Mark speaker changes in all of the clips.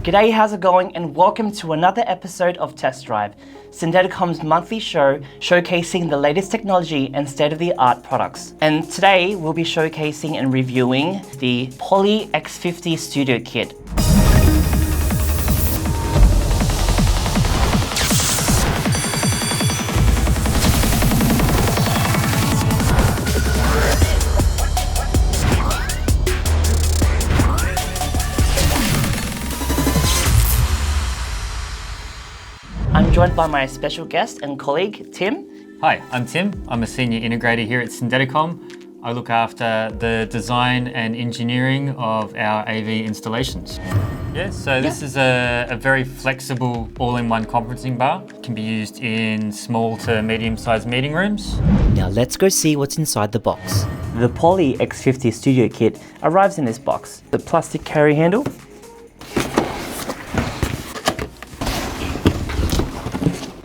Speaker 1: G'day, how's it going? And welcome to another episode of Test Drive, Syndeticom's monthly show showcasing the latest technology and state-of-the-art products. And today we'll be showcasing and reviewing the Poly X50 Studio Kit. I'm joined by my special guest and colleague, Tim.
Speaker 2: Hi, I'm Tim. I'm a senior integrator here at Syndeticom. I look after the design and engineering of our AV installations. This is a very flexible all-in-one conferencing bar. It can be used in small to medium-sized meeting rooms.
Speaker 1: Now let's go see what's inside the box. The Poly X50 Studio Kit arrives in this box. The plastic carry handle,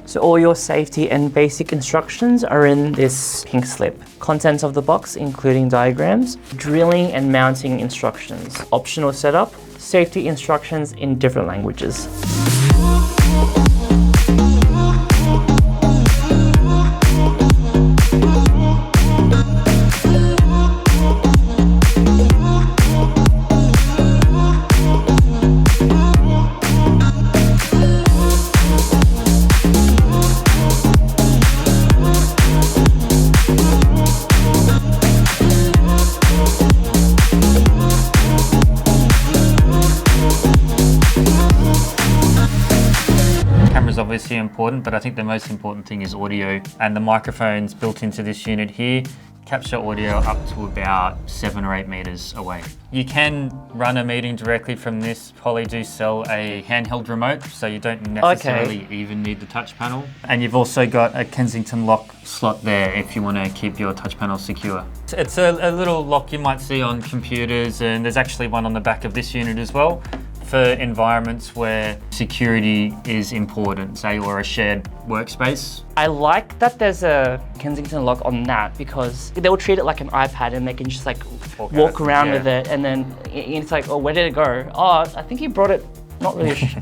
Speaker 1: so all your safety and basic instructions are in this pink slip. Contents of the box including diagrams, drilling and mounting instructions, optional setup, safety instructions in different languages.
Speaker 2: Obviously important, but I think the most important thing is audio, and the microphones built into this unit here capture audio up to about 7 or 8 meters away. You can run a meeting directly from this. Poly do sell a handheld remote, so you don't necessarily even need the touch panel. And you've also got a Kensington lock slot there if you want to keep your touch panel secure. It's a little lock you might see on computers, and there's actually one on the back of this unit as well, for environments where security is important, say, or a shared workspace.
Speaker 1: I like that there's a Kensington lock on that because they'll treat it like an iPad and they can just like walk around with it, and then it's like, oh, where did it go? Oh, I think he brought it, not really sure.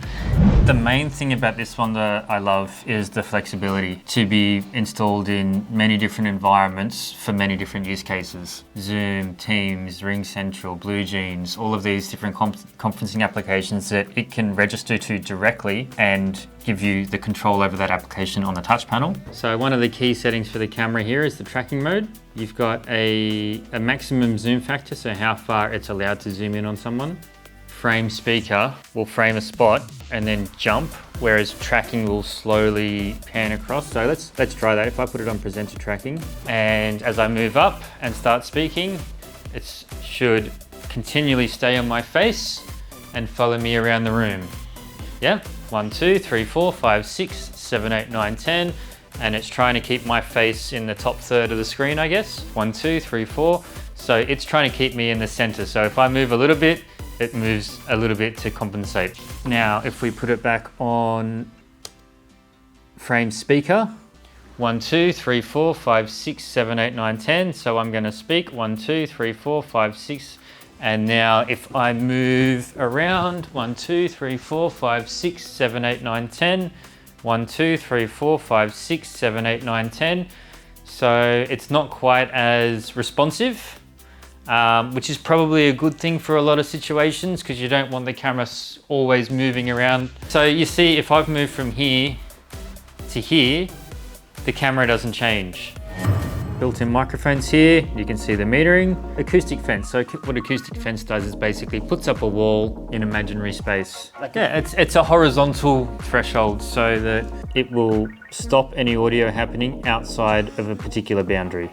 Speaker 2: The main thing about this one that I love is the flexibility to be installed in many different environments for many different use cases. Zoom, Teams, RingCentral, BlueJeans, all of these different conferencing applications that it can register to directly and give you the control over that application on the touch panel. So one of the key settings for the camera here is the tracking mode. You've got a maximum zoom factor, so how far it's allowed to zoom in on someone. Frame speaker will frame a spot and then jump, whereas tracking will slowly pan across. So let's try that. If I put it on presenter tracking, and as I move up and start speaking, it should continually stay on my face and follow me around the room. Yeah, 1, 2, 3, 4, 5, 6, 7, 8, 9, 10. And it's trying to keep my face in the top third of the screen, I guess. 1, 2, 3, 4. So it's trying to keep me in the center. So if I move a little bit, it moves a little bit to compensate. Now, if we put it back on frame speaker, 1, 2, 3, 4, 5, 6, 7, 8, 9, 10. So I'm gonna speak 1, 2, 3, 4, 5, 6. And now if I move around, 1, 2, 3, 4, 5, 6, 7, 8, 9, 10. 1, 2, 3, 4, 5, 6, 7, 8, 9, 10. So it's not quite as responsive. Which is probably a good thing for a lot of situations because you don't want the camera always moving around. So you see, if I've moved from here to here, the camera doesn't change. Built-in microphones here, you can see the metering. Acoustic fence, so what acoustic fence does is basically puts up a wall in imaginary space. Yeah, it's a horizontal threshold so that it will stop any audio happening outside of a particular boundary.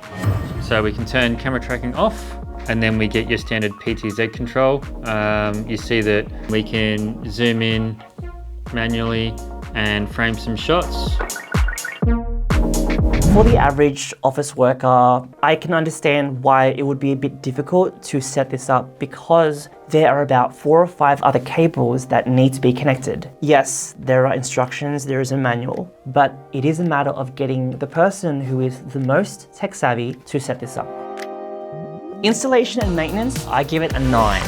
Speaker 2: So we can turn camera tracking off, and then we get your standard PTZ control. You see that we can zoom in manually and frame some shots.
Speaker 1: For the average office worker, I can understand why it would be a bit difficult to set this up because there are about 4 or 5 other cables that need to be connected. Yes, there are instructions, there is a manual, but it is a matter of getting the person who is the most tech savvy to set this up. Installation and maintenance, I give it a 9.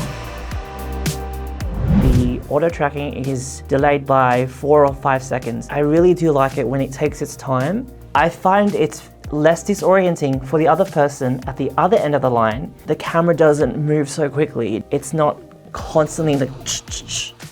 Speaker 1: The auto tracking is delayed by 4 or 5 seconds. I really do like it when it takes its time. I find it's less disorienting for the other person at the other end of the line. The camera doesn't move so quickly. It's not constantly like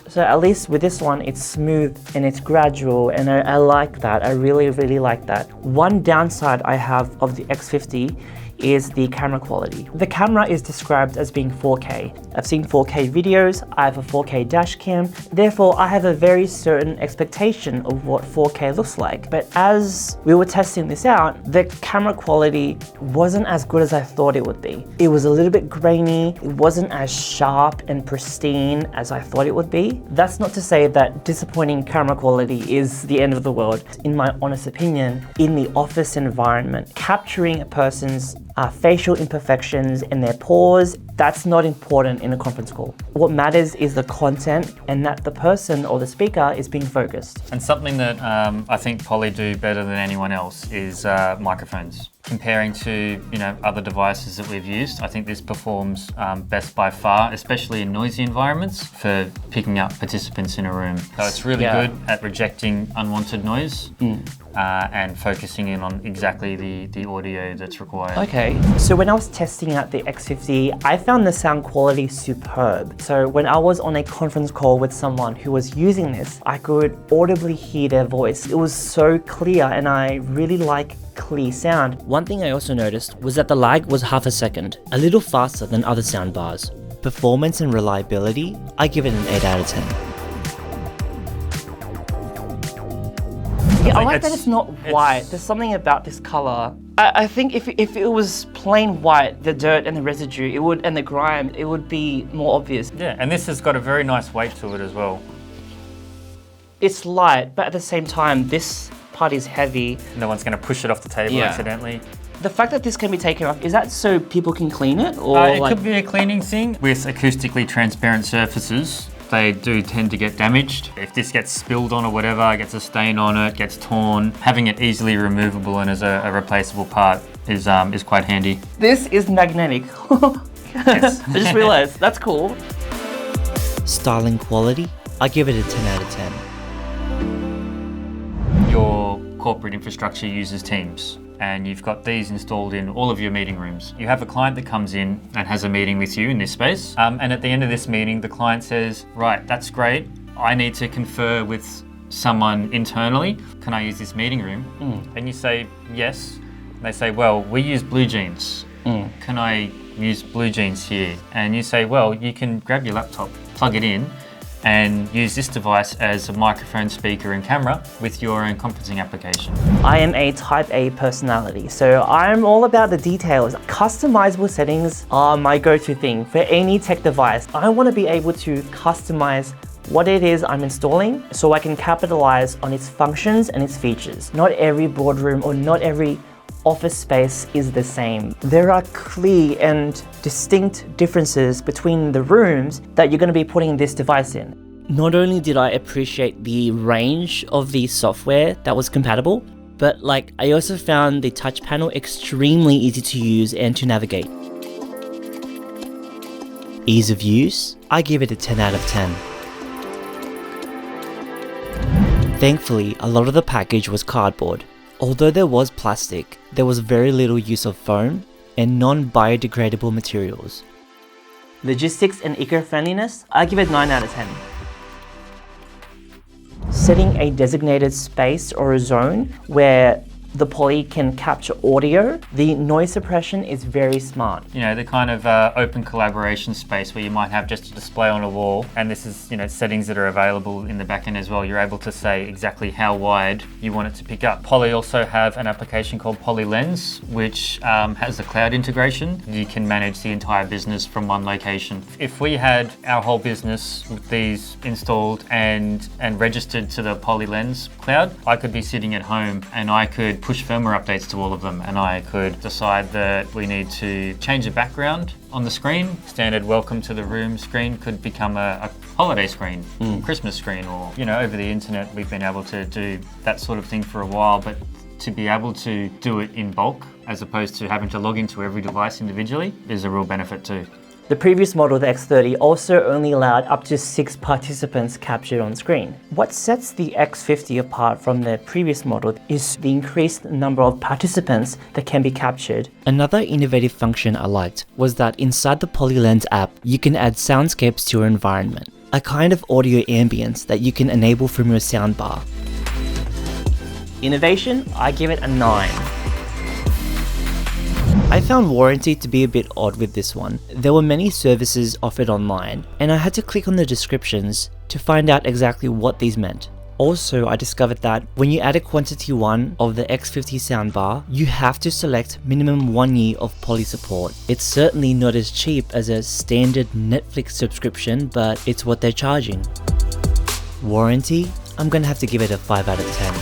Speaker 1: so at least with this one, it's smooth and it's gradual, and I like that. I really, really like that. One downside I have of the X50 is the camera quality. The camera is described as being 4K. I've seen 4K videos, I have a 4K dash cam, therefore I have a very certain expectation of what 4K looks like. But as we were testing this out, the camera quality wasn't as good as I thought it would be. It was a little bit grainy, it wasn't as sharp and pristine as I thought it would be. That's not to say that disappointing camera quality is the end of the world. In my honest opinion, in the office environment, capturing a person's facial imperfections and their pores, that's not important in a conference call. What matters is the content and that the person or the speaker is being focused.
Speaker 2: And something that I think Poly do better than anyone else is microphones. Comparing to other devices that we've used, I think this performs best by far, especially in noisy environments, for picking up participants in a room. So it's really good at rejecting unwanted noise and focusing in on exactly the audio that's required.
Speaker 1: Okay, so when I was testing out the X50, I found the sound quality superb. So when I was on a conference call with someone who was using this, I could audibly hear their voice. It was so clear, and I really like clear sound. One thing I also noticed was that the lag was half a second, a little faster than other soundbars. Performance and reliability, I give it an 8 out of 10. Yeah, I like that it's not white. There's something about this color. I think if it was plain white, the dirt and the residue, and the grime, it would be more obvious.
Speaker 2: Yeah, and this has got a very nice weight to it as well.
Speaker 1: It's light, but at the same time, this part is heavy.
Speaker 2: No one's going to push it off the table accidentally.
Speaker 1: The fact that this can be taken off, is that so people can clean it? Or
Speaker 2: it could be a cleaning thing. With acoustically transparent surfaces, they do tend to get damaged. If this gets spilled on or whatever, gets a stain on it, gets torn, having it easily removable and as a replaceable part is quite handy.
Speaker 1: This is magnetic. Yes. I just realized, that's cool. Styling quality, I give it a 10 out of 10.
Speaker 2: Your corporate infrastructure uses Teams, and you've got these installed in all of your meeting rooms. You have a client that comes in and has a meeting with you in this space, and at the end of this meeting, the client says, right, that's great. I need to confer with someone internally. Can I use this meeting room? And you say, yes. And they say, well, we use Blue Jeans. Can I use Blue Jeans here? And you say, well, you can grab your laptop, plug it in, and use this device as a microphone, speaker and camera with your own conferencing application.
Speaker 1: I am a type A personality, so I'm all about the details. Customizable settings are my go-to thing for any tech device. I want to be able to customize what it is I'm installing so I can capitalize on its functions and its features. Not every boardroom or not every office space is the same. There are clear and distinct differences between the rooms that you're going to be putting this device in. Not only did I appreciate the range of the software that was compatible, but I also found the touch panel extremely easy to use and to navigate. Ease of use, I give it a 10 out of 10. Thankfully, a lot of the package was cardboard. Although there was plastic, there was very little use of foam and non-biodegradable materials. Logistics and eco-friendliness, I give it 9 out of 10. Setting a designated space or a zone where the Poly can capture audio, the noise suppression is very smart.
Speaker 2: The kind of open collaboration space where you might have just a display on a wall, and this is settings that are available in the back end as well. You're able to say exactly how wide you want it to pick up. Poly also have an application called Poly Lens, which has a cloud integration. You can manage the entire business from one location. If we had our whole business with these installed and registered to the Poly Lens cloud, I could be sitting at home and I could push firmware updates to all of them, and I could decide that we need to change the background on the screen. Standard welcome to the room screen could become a holiday screen, Christmas screen, or over the internet we've been able to do that sort of thing for a while, but to be able to do it in bulk as opposed to having to log into every device individually is a real benefit too.
Speaker 1: The previous model, the X30, also only allowed up to 6 participants captured on screen. What sets the X50 apart from the previous model is the increased number of participants that can be captured. Another innovative function I liked was that inside the PolyLens app, you can add soundscapes to your environment, a kind of audio ambience that you can enable from your soundbar. Innovation, I give it a 9. I found warranty to be a bit odd with this one. There were many services offered online, and I had to click on the descriptions to find out exactly what these meant. Also, I discovered that when you add a quantity 1 of the X50 soundbar, you have to select minimum 1 year of poly support. It's certainly not as cheap as a standard Netflix subscription, but it's what they're charging. Warranty? I'm gonna have to give it a 5 out of 10.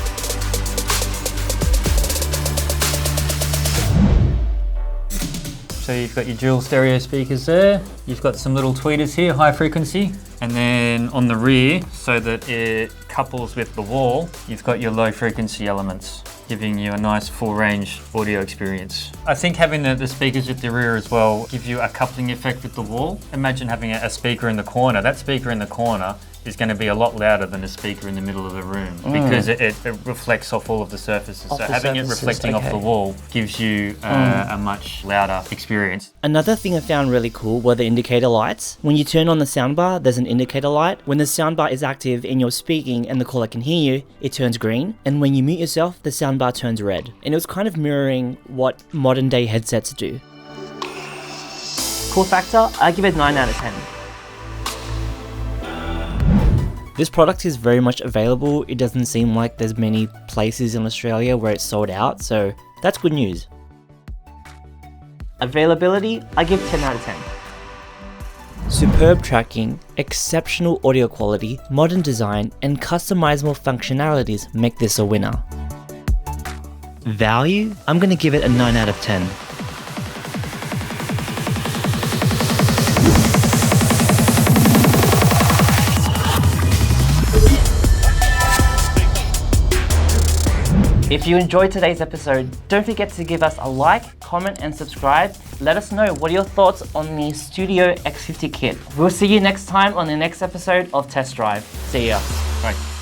Speaker 2: So you've got your dual stereo speakers there. You've got some little tweeters here, high frequency. And then on the rear, so that it couples with the wall, you've got your low frequency elements, giving you a nice full range audio experience. I think having the speakers at the rear as well give you a coupling effect with the wall. Imagine having a speaker in the corner. That speaker in the corner is going to be a lot louder than a speaker in the middle of the room because it reflects off all of the surfaces. So having it reflecting off the wall gives you a much louder experience.
Speaker 1: Another thing I found really cool were the indicator lights. When you turn on the soundbar, there's an indicator light. When the soundbar is active and you're speaking and the caller can hear you, it turns green. And when you mute yourself, the soundbar turns red. And it was kind of mirroring what modern day headsets do. Cool factor, I give it 9 out of 10. This product is very much available. It doesn't seem like there's many places in Australia where it's sold out, so that's good news. Availability, I give 10 out of 10. Superb tracking, exceptional audio quality, modern design, and customizable functionalities make this a winner. Value, I'm gonna give it a 9 out of 10. If you enjoyed today's episode, don't forget to give us a like, comment, and subscribe. Let us know what are your thoughts on the Studio X50 kit. We'll see you next time on the next episode of Test Drive. See ya.
Speaker 2: Bye.